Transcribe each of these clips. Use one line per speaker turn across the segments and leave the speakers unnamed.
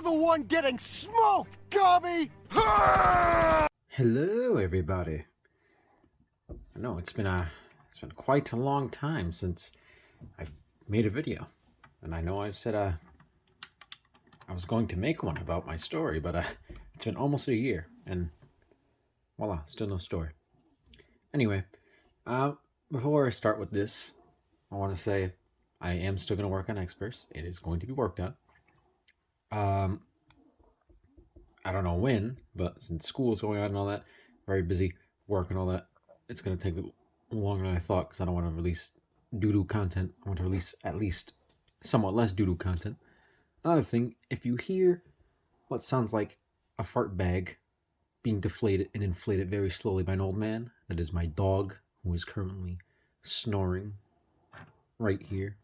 the one getting smoked, Gobby!
Hello, everybody. I know it's been quite a long time since I've made a video, and I know I said I was going to make one about my story, but it's been almost a year, and voila, still no story. Anyway, before I start with this, I want to say I am still going to work on Xverse. It is going to be worked on. I don't know when, but since school is going on and all that, very busy work and all that, it's going to take longer than I thought because I don't want to release doo-doo content. I want to release at least somewhat less doo-doo content. Another thing, if you hear what sounds like a fart bag being deflated and inflated very slowly by an old man, that is my dog who is currently snoring right here,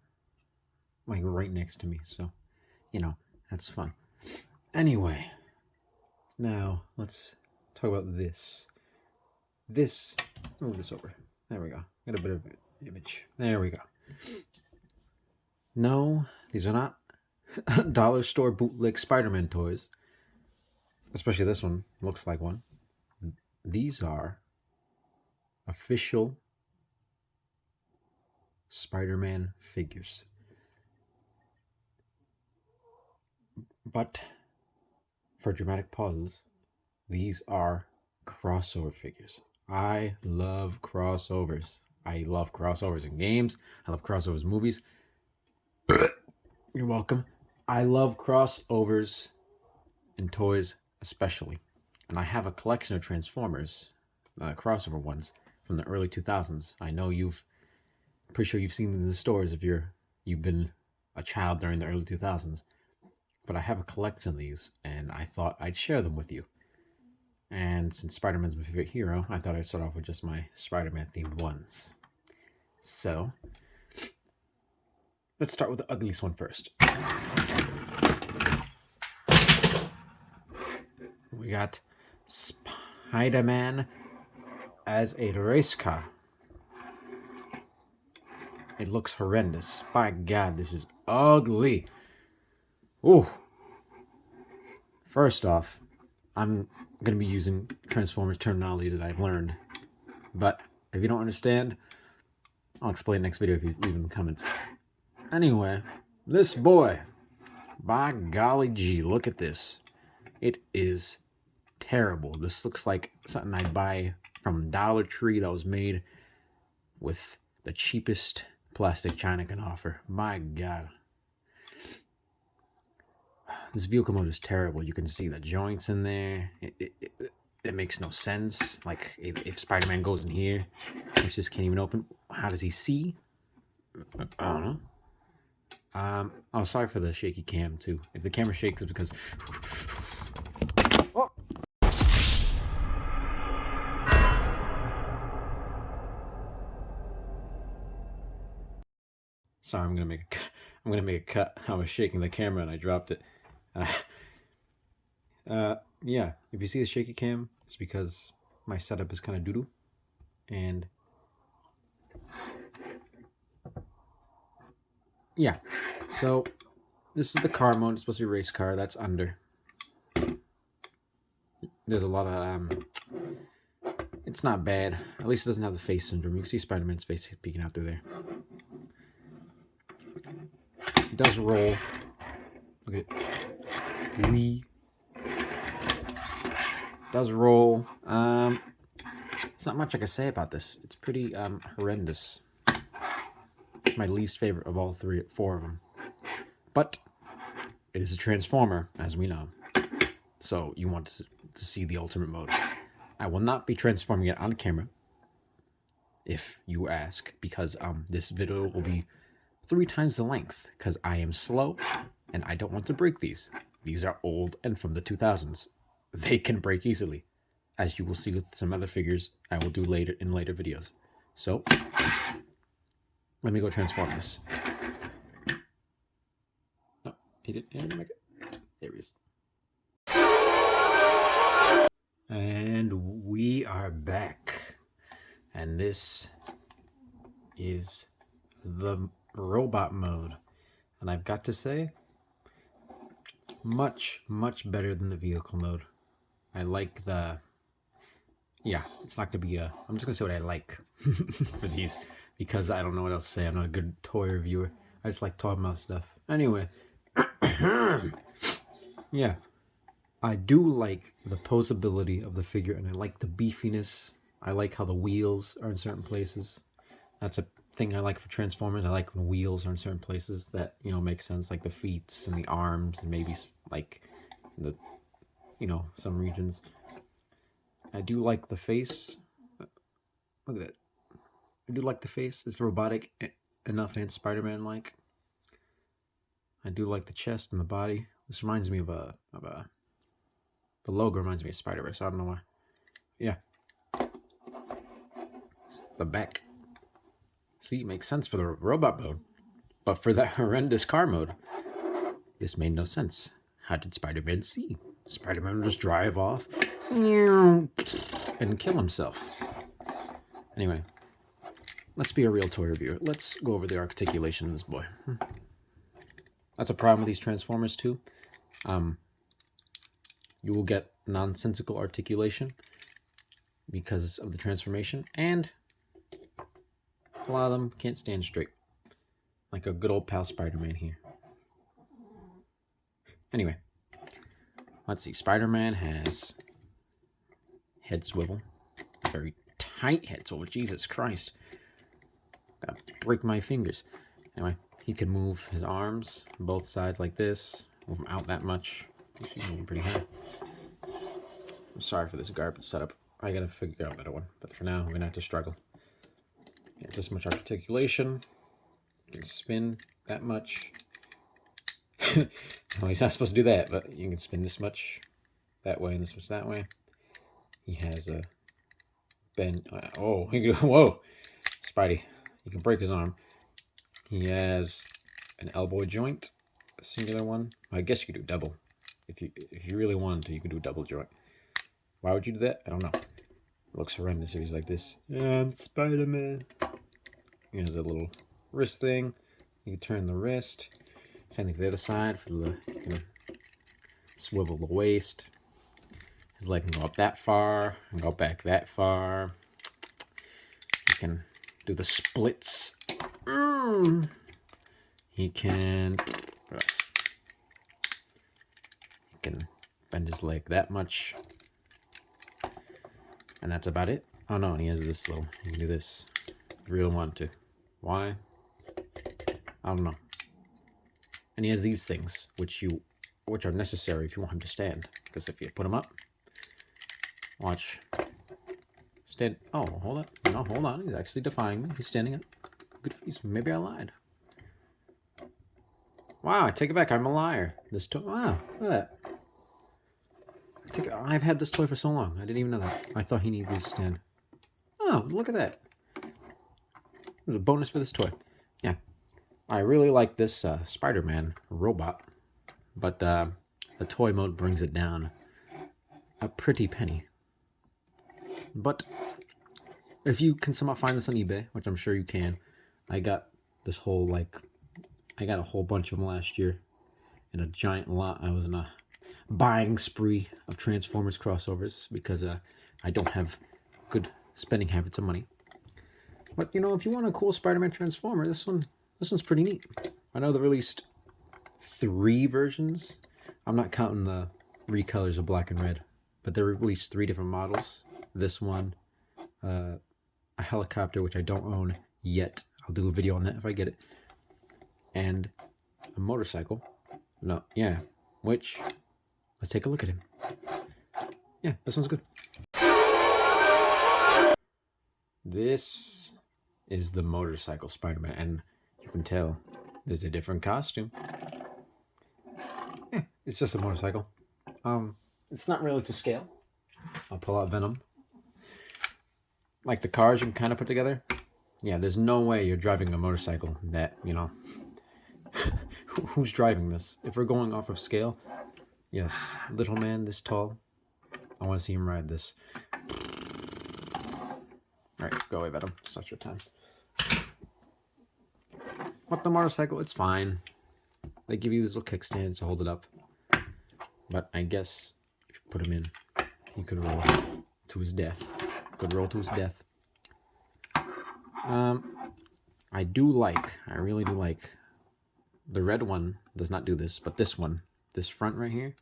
like right next to me. So, you know, that's fun. Anyway, now let's talk about this. Move this over. There we go. Got a bit of image. There we go. No, these are not dollar store bootleg Spiderman toys. Especially this one looks like one. These are official Spider-Man figures. But for dramatic pauses, these are crossover figures. I love crossovers. I love crossovers in games. I love crossovers in movies. You're welcome. I love crossovers in toys especially. And I have a collection of Transformers, crossover ones from the early 2000s. I know pretty sure you've seen them in the stores if you've been a child during the early 2000s. But I have a collection of these, and I thought I'd share them with you. And since Spider-Man's my favorite hero, I thought I'd start off with just my Spider-Man themed ones. So, let's start with the ugliest one first. We got Spider-Man as a race car. It looks horrendous. By God, this is ugly. Ooh. First off, I'm going to be using Transformers terminology that I've learned. But if you don't understand, I'll explain next video if you leave in the comments. Anyway, this boy. By golly gee, look at this. It is terrible. This looks like something I'd buy from Dollar Tree that was made with the cheapest plastic China can offer. My God. This vehicle mode is terrible. You can see the joints in there. It makes no sense. Like, if Spider-Man goes in here, which this can't even open, how does he see? I don't know. Oh, sorry for the shaky cam, too. If the camera shakes, it's because... Oh. Sorry, I'm gonna make a cut. I was shaking the camera and I dropped it. Yeah, if you see the shaky cam, it's because my setup is kind of doo-doo. And yeah, so this is the car mode. It's supposed to be a race car. That's under. There's a lot of it's not bad. At least it doesn't have the face syndrome. You can see Spider-Man's face peeking out through there. It does roll. Look at it. Does roll. It's not much I can say about this. It's pretty horrendous. It's my least favorite of all four of them. But it is a Transformer, as we know. So you want to see the ultimate mode. I will not be transforming it on camera, if you ask, because this video will be 3 times the length, because I am slow and I don't want to break these. These are old and from the 2000s. They can break easily, as you will see with some other figures I will do later in later videos. So, let me go transform this. No, he didn't make it. There he is. And we are back. And this is the robot mode. And I've got to say, much, much better than the vehicle mode. I like the... Yeah, it's not going to be a... I'm just going to say what I like for these, because I don't know what else to say. I'm not a good toy reviewer. I just like talking about stuff. Anyway. Yeah. I do like the posability of the figure, and I like the beefiness. I like how the wheels are in certain places. That's a thing I like for Transformers. I like when wheels are in certain places that, you know, make sense, like the feet and the arms, and maybe like the, you know, some regions. I do like the face. Look at that. I do like the face. It's robotic enough and Spider-Man-like. I do like the chest and the body. This reminds me of the logo reminds me of Spider-Verse. I don't know why. Yeah. The back. See, it makes sense for the robot mode. But for that horrendous car mode, this made no sense. How did Spider-Man see? Spider-Man would just drive off and kill himself. Anyway, let's be a real toy reviewer. Let's go over the articulation of this boy. That's a problem with these Transformers too. You will get nonsensical articulation because of the transformation, and a lot of them can't stand straight. Like a good old pal Spider-Man here. Anyway, let's see. Spider-Man has head swivel. Very tight head swivel. Jesus Christ. Gotta break my fingers. Anyway, he can move his arms on both sides like this. Move them out that much. She's moving pretty high. I'm sorry for this garbage setup. I gotta figure out a better one. But for now, we're gonna have to struggle. Get this much articulation. You can spin that much. Well, he's not supposed to do that, but you can spin this much that way and this much that way. He has a bend. Oh, whoa, Spidey! You can break his arm. He has an elbow joint, a singular one. I guess you could do double. If you really wanted to, you could do a double joint. Why would you do that? I don't know. It looks horrendous if he's like this. Yeah, I'm Spider-Man. He has a little wrist thing. You can turn the wrist. Same thing for the other side. For the, you can swivel the waist. His leg can go up that far and go back that far. He can do the splits. He can... What else? He can bend his leg that much. And that's about it. Oh no, and he has this little... You can do this if you really want to. Why? I don't know. And he has these things, which are necessary if you want him to stand. Because if you put him up... Watch. Stand... Oh, hold on. No, hold on. He's actually defying me. He's standing up. Good face. Maybe I lied. Wow, I take it back. I'm a liar. This toy... Wow, look at that. I've had this toy for so long. I didn't even know that. I thought he needed this stand. Oh, look at that. There's a bonus for this toy. Yeah. I really like this Spider-Man robot. But the toy mode brings it down a pretty penny. But if you can somehow find this on eBay, which I'm sure you can, I got this whole, I got a whole bunch of them last year in a giant lot. I was in a buying spree of Transformers crossovers because I don't have good spending habits of money. But, you know, if you want a cool Spider-Man Transformer, this one's pretty neat. I know they released 3 versions. I'm not counting the recolors of black and red, but they released 3 different models. This one, a helicopter, which I don't own yet. I'll do a video on that if I get it. And a motorcycle. No, yeah. Which, let's take a look at him. Yeah, this one's good. This is the motorcycle Spider-Man, and you can tell there's a different costume. Yeah, it's just a motorcycle. It's not really to scale. I'll pull out Venom. Like the cars you can kind of put together. Yeah, there's no way you're driving a motorcycle that, you know... Who's driving this? If we're going off of scale, yes, little man this tall. I want to see him ride this. Alright, go away, Venom. It's not your time. What the motorcycle? It's fine. They give you these little kickstands to hold it up. But I guess if you put him in, he could roll to his death. Could roll to his death. I really do like, the red one does not do this, but this one, this front right here,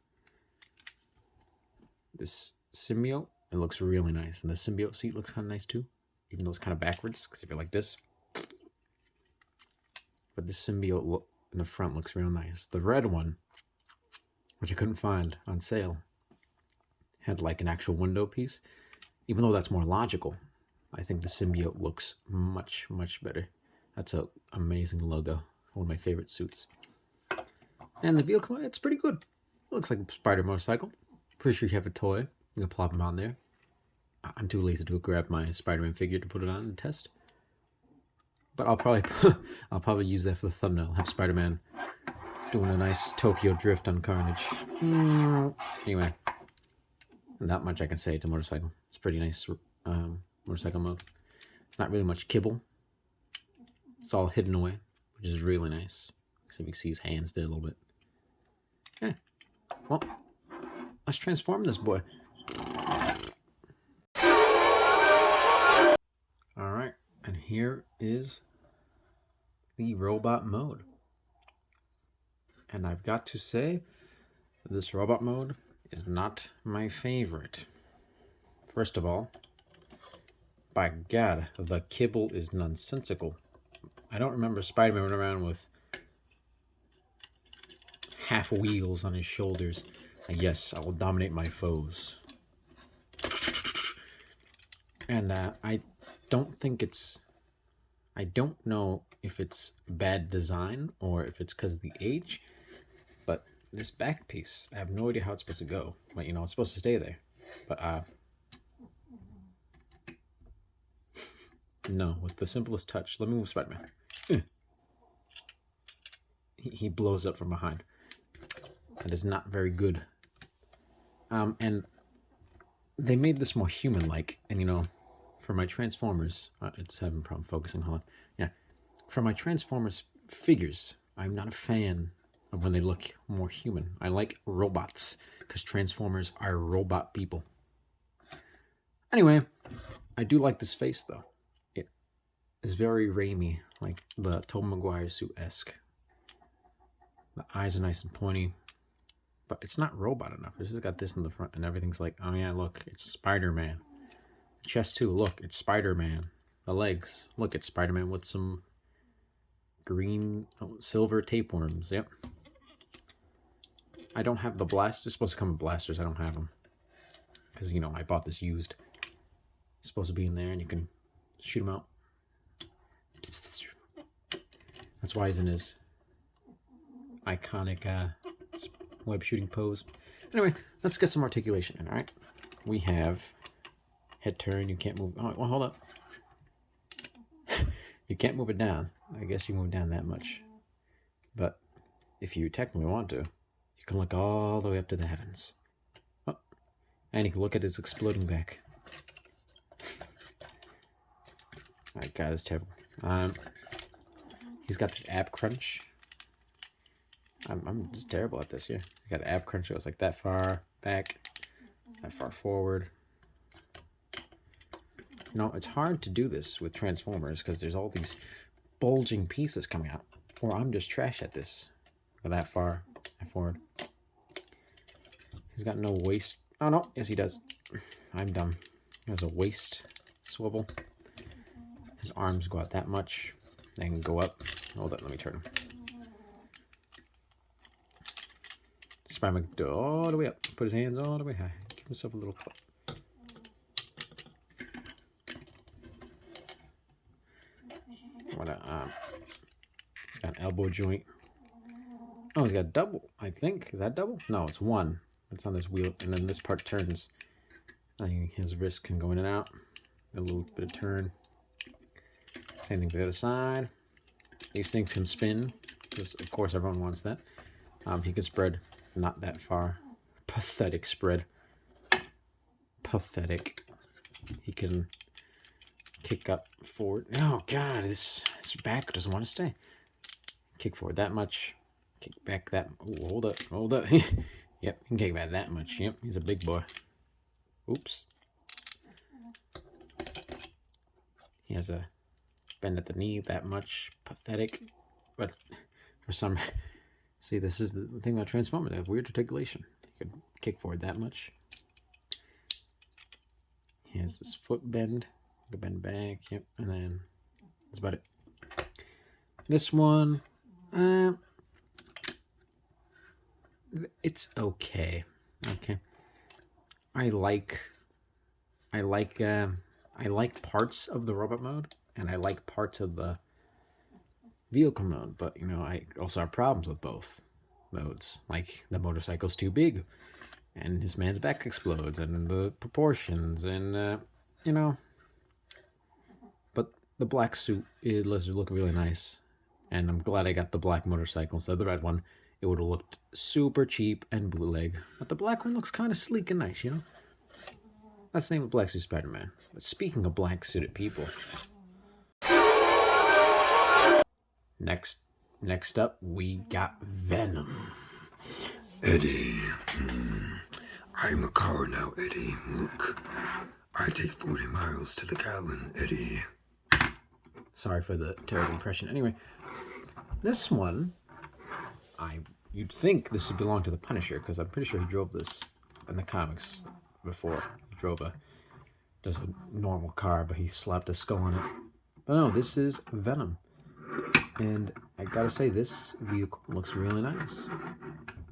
this symbiote, it looks really nice. And the symbiote seat looks kind of nice too, even though it's kind of backwards, because if you're like this. But this symbiote look in the front looks real nice. The red one, which I couldn't find on sale, had like an actual window piece. Even though that's more logical, I think the symbiote looks much, much better. That's an amazing logo. One of my favorite suits. And the vehicle, it's pretty good. It looks like a spider motorcycle. Pretty sure you have a toy. You can plop him on there. I'm too lazy to grab my Spider-Man figure to put it on and test. But I'll probably use that for the thumbnail. Have Spider-Man doing a nice Tokyo drift on Carnage. Anyway, not much I can say to motorcycle. It's pretty nice motorcycle mode. It's not really much kibble. It's all hidden away, which is really nice. Except you can see his hands there a little bit. Yeah. Well, let's transform this boy. Alright, and here is the robot mode. And I've got to say, this robot mode is not my favorite. First of all, by God, the kibble is nonsensical. I don't remember Spider-Man running around with half wheels on his shoulders. And yes, I will dominate my foes. And I don't know if it's bad design or if it's because of the age, but this back piece, I have no idea how it's supposed to go. But you know, it's supposed to stay there. But no, with the simplest touch. Let me move Spider-Man. He blows up from behind. That is not very good. And they made this more human-like. And you know, for my Transformers, it's having a problem focusing. Hold on. Yeah, for my Transformers figures, I'm not a fan of when they look more human. I like robots because Transformers are robot people. Anyway, I do like this face though. It is very Raimi, like the Tobey Maguire suit-esque. The eyes are nice and pointy, but it's not robot enough. It's just got this in the front, and everything's like, oh yeah, look, it's Spider-Man. Chest too, look, it's Spider-Man. The legs, look, it's Spider-Man with some green, silver tapeworms. Yep. I don't have the blast. It's supposed to come with blasters. I don't have them because you know I bought this used. It's supposed to be in there, and you can shoot them out. That's why he's in his iconic web shooting pose. Anyway, let's get some articulation in. All right, we have head turn. You can't move. Oh, well, hold up. You can't move it down. I guess you move down that much. But if you technically want to, you can look all the way up to the heavens. Oh, and you can look at his exploding back. My God, that's terrible. He's got this ab crunch. I'm just terrible at this. Yeah, I got an ab crunch. It goes like that far back, that far forward. You know, it's hard to do this with Transformers because there's all these bulging pieces coming out. Or I'm just trash at this. Go that far, that forward. He's got no waist. Oh no, yes he does. I'm dumb. There's a waist swivel. His arms go out that much. They can go up. Hold on, let me turn him. Spider-Man go all the way up. Put his hands all the way high. Give himself a little clap. He's got an elbow joint. Oh, he's got double, I think. Is that double? No, it's one. It's on this wheel, and then this part turns. His wrist can go in and out. A little bit of turn. Same thing for the other side. These things can spin, because of course everyone wants that. He can spread not that far. Pathetic spread. Pathetic. He can kick up forward. Oh God, this back doesn't want to stay. Kick forward that much. Kick back that. Oh, hold up. Yep, he can take about that much. Yep, he's a big boy. Oops. He has a bend at the knee that much. Pathetic. But for some... See, this is the thing about Transformers. They have weird articulation. He could kick forward that much. He has this foot bend. He can bend back. Yep, and then that's about it. This one... it's okay. Okay. I like parts of the robot mode, and I like parts of the vehicle mode, but you know, I also have problems with both modes. Like the motorcycle's too big, and this man's back explodes, and the proportions, and you know. But the black suit does look really nice, and I'm glad I got the black motorcycle instead of the red one. It would have looked super cheap and bootleg, but the black one looks kind of sleek and nice, you know. That's the name of Black Suit Spider-Man. But speaking of black suited people, next up we got Venom.
Eddie, I'm a car now, Eddie. Look, I take 40 miles to the gallon, Eddie.
Sorry for the terrible impression. Anyway, this one, you'd think this would belong to the Punisher, because I'm pretty sure he drove this in the comics before. He drove just a normal car, but he slapped a skull on it. But no, this is Venom. And I gotta say, this vehicle looks really nice.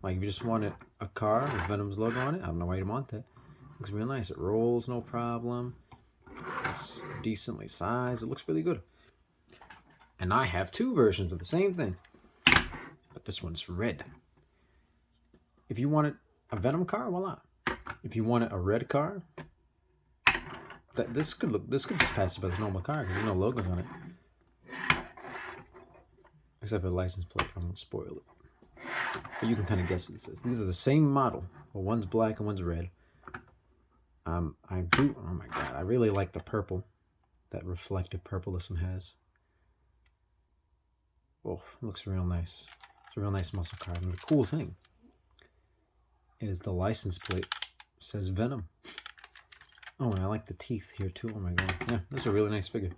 Like, if you just wanted a car with Venom's logo on it, I don't know why you'd want that. Looks real nice. It rolls no problem. It's decently sized. It looks really good. And I have two versions of the same thing. But this one's red. If you wanted a Venom car, voila. If you wanted a red car, this could just pass as a normal car because there's no logos on it. Except for the license plate. I won't spoil it. But you can kind of guess what this is. These are the same model, but one's black and one's red. Oh my god, I really like the purple. That reflective purple this one has. Oh, it looks real nice. It's a real nice muscle car. And the cool thing is the license plate says Venom. Oh, and I like the teeth here too. Oh my god. Yeah, this is a really nice figure.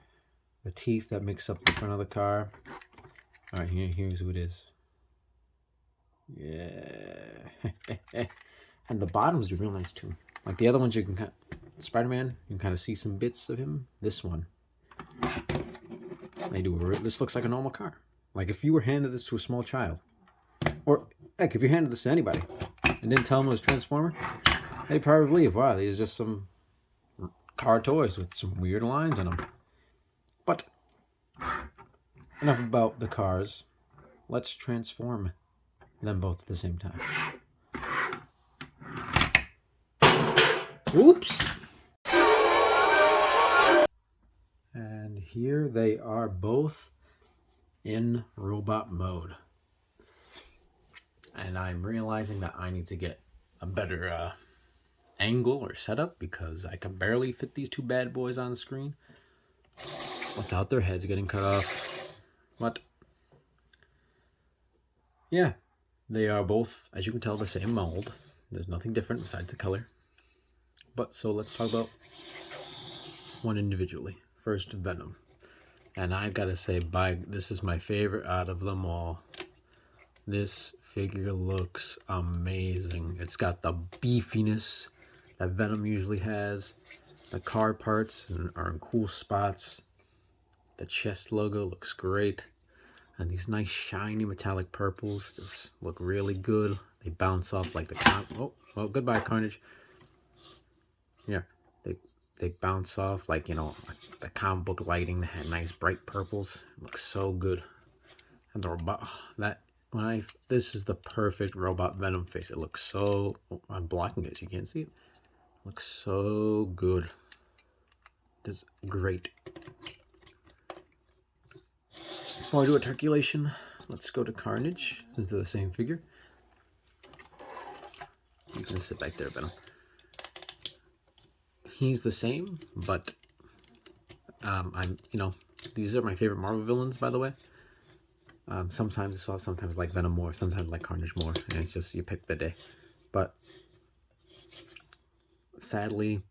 The teeth that makes up the front of the car. Alright, here's who it is. Yeah. And the bottoms are real nice too. Like the other ones, you can Spider-Man, you can kind of see some bits of him. This one, this looks like a normal car. Like if you were handed this to a small child, or heck, if you handed this to anybody and didn't tell them it was Transformer, they'd probably believe, wow, these are just some car toys with some weird lines on them. But enough about the cars. Let's transform them both at the same time. Oops! And here they are both in robot mode. And I'm realizing that I need to get a better angle or setup because I can barely fit these two bad boys on the screen without their heads getting cut off. But yeah, they are both, as you can tell, the same mold. There's nothing different besides the color. But so let's talk about one individually. First, Venom. And I've got to say, this is my favorite out of them all. This figure looks amazing. It's got the beefiness that Venom usually has. The car parts are in cool spots. The chest logo looks great. And these nice shiny metallic purples just look really good. They bounce off like the oh, goodbye, Carnage. Yeah, they bounce off like, you know, like the comic book lighting that had nice bright purples. It looks so good. And the robot, this is the perfect robot Venom face. It looks so, I'm blocking it so you can't see it. Looks so good. It's great. Before I do Articulation, let's go to Carnage, since they're the same figure. You can just sit back there, Venom. He's the same, but these are my favorite Marvel villains, by the way. Sometimes I like Venom more, sometimes I like Carnage more, and it's just you pick the day. But sadly,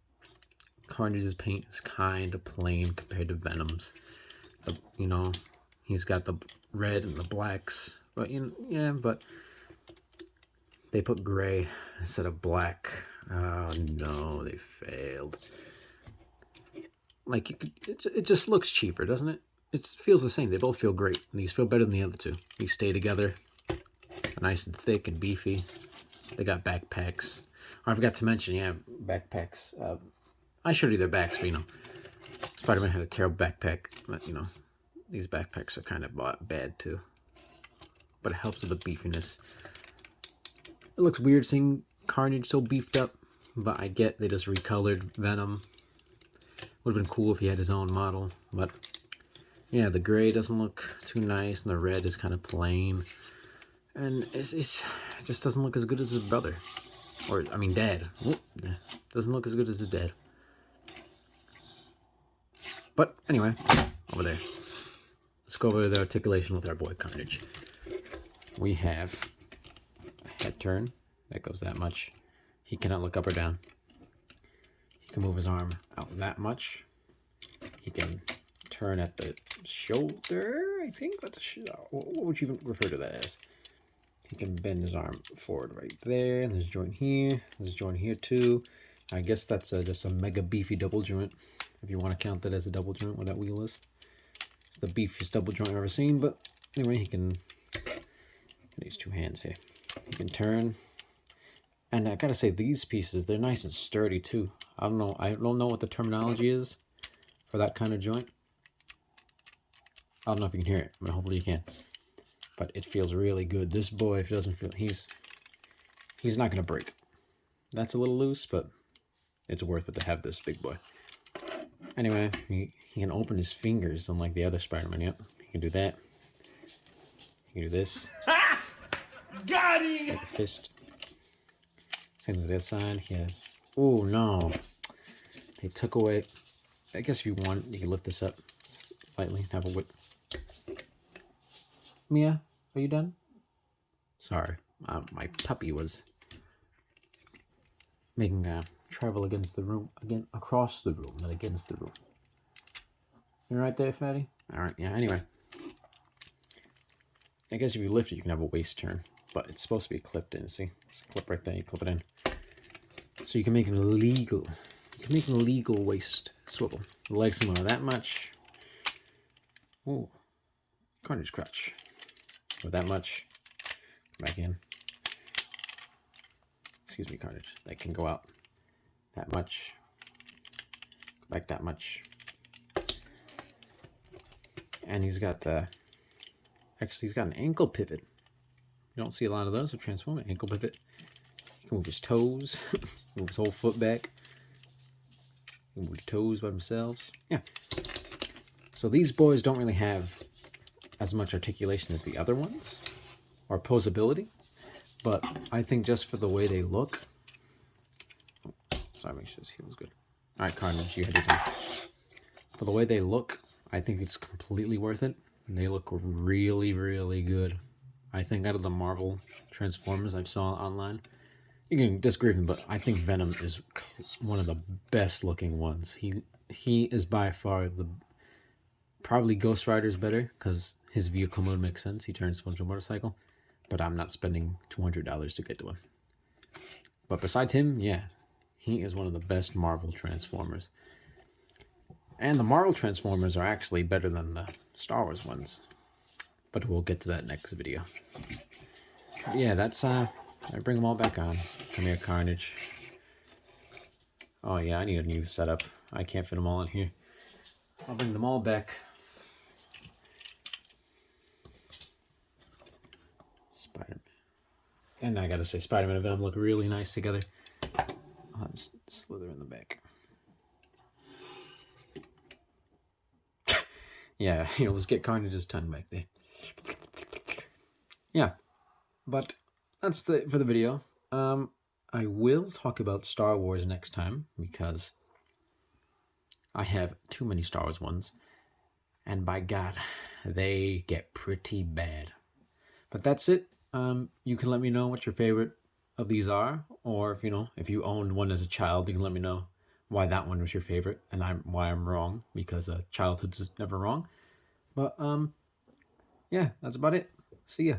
Carnage's paint is kind of plain compared to Venom's. You know, he's got the red and the blacks, but but they put gray instead of black. Oh no, they failed. Like it just looks cheaper, doesn't it? It feels the same. They both feel great. These feel better than the other two. These stay together, nice and thick and beefy. They got backpacks. I forgot to mention, backpacks. I showed you their backs, but Spider-Man had a terrible backpack. But these backpacks are kind of bad too. But it helps with the beefiness. It looks weird seeing Carnage so beefed up, but I get they just recolored Venom. Would have been cool if he had his own model, but yeah, the gray doesn't look too nice, and the red is kind of plain, and it just doesn't look as good as his brother, or I mean, dad. Doesn't look as good as his dad. But anyway, over there. Let's go over the articulation with our boy Carnage. We have a head turn that goes that much. He cannot look up or down. He can move his arm out that much. He can turn at the shoulder, I think. That's what would you refer to that as? He can bend his arm forward right there. And there's a joint here. There's a joint here too. I guess that's just a mega beefy double joint, if you want to count that as a double joint where that wheel is. It's the beefiest double joint I've ever seen. But anyway, he can... These two hands here. He can turn. And I gotta say, these pieces, they're nice and sturdy too. I don't know what the terminology is for that kind of joint. I don't know if you can hear it, but hopefully you can. But it feels really good. This boy, if he doesn't feel, he's not gonna break. That's a little loose, but it's worth it to have this big boy. Anyway, he can open his fingers unlike the other Spider-Man. Yep, he can do that. He can do this.
Got him!
Like a fist. Same with the other side. He has. Oh no! They took away. I guess if you want, you can lift this up slightly and have a whip. Mia, are you done? Sorry, my puppy was making travel against the room, across the room, not against the room. You right there, fatty? All right. Yeah. Anyway, I guess if you lift it, you can have a waist turn, but it's supposed to be clipped in. See, it's a clip right there. You clip it in, so you can make an illegal. You can make an illegal waist swivel. The legs come out that much. Ooh, Carnage crutch. With that much, back in. Excuse me, Carnage. That can go out that much. Go back that much. And he's got the. Actually, he's got an ankle pivot. You don't see a lot of those with Transform. Ankle pivot. He can move his toes. Move his whole foot back. He can move his toes by themselves. Yeah. So these boys don't really have as much articulation as the other ones, or posability, but I think just for the way they look. Sorry, make sure this heel's good. All right, Carnage, you had your time. For the way they look, I think it's completely worth it. And they look really, really good. I think out of the Marvel Transformers I've saw online, you can disagree with me, but I think Venom is one of the best looking ones. He is by far the. Probably Ghost Rider is better because his vehicle mode makes sense. He turns into a motorcycle, but I'm not spending $200 to get to him. But besides him, yeah, he is one of the best Marvel Transformers. And the Marvel Transformers are actually better than the Star Wars ones. But we'll get to that next video. But yeah, that's I bring them all back on. Come here, Carnage. Oh yeah, I need a new setup. I can't fit them all in here. I'll bring them all back. Spider-Man. And I gotta say, Spider-Man and Venom look really nice together. I'll have them slither in the back. Yeah, let's get Carnage's tongue back there. Yeah, but that's for the video. I will talk about Star Wars next time because I have too many Star Wars ones, and by God, they get pretty bad. But that's it. You can let me know what's your favorite of these are, or if if you owned one as a child, you can let me know why that one was your favorite and why I'm wrong, because childhood's never wrong. But yeah, that's about it. See ya.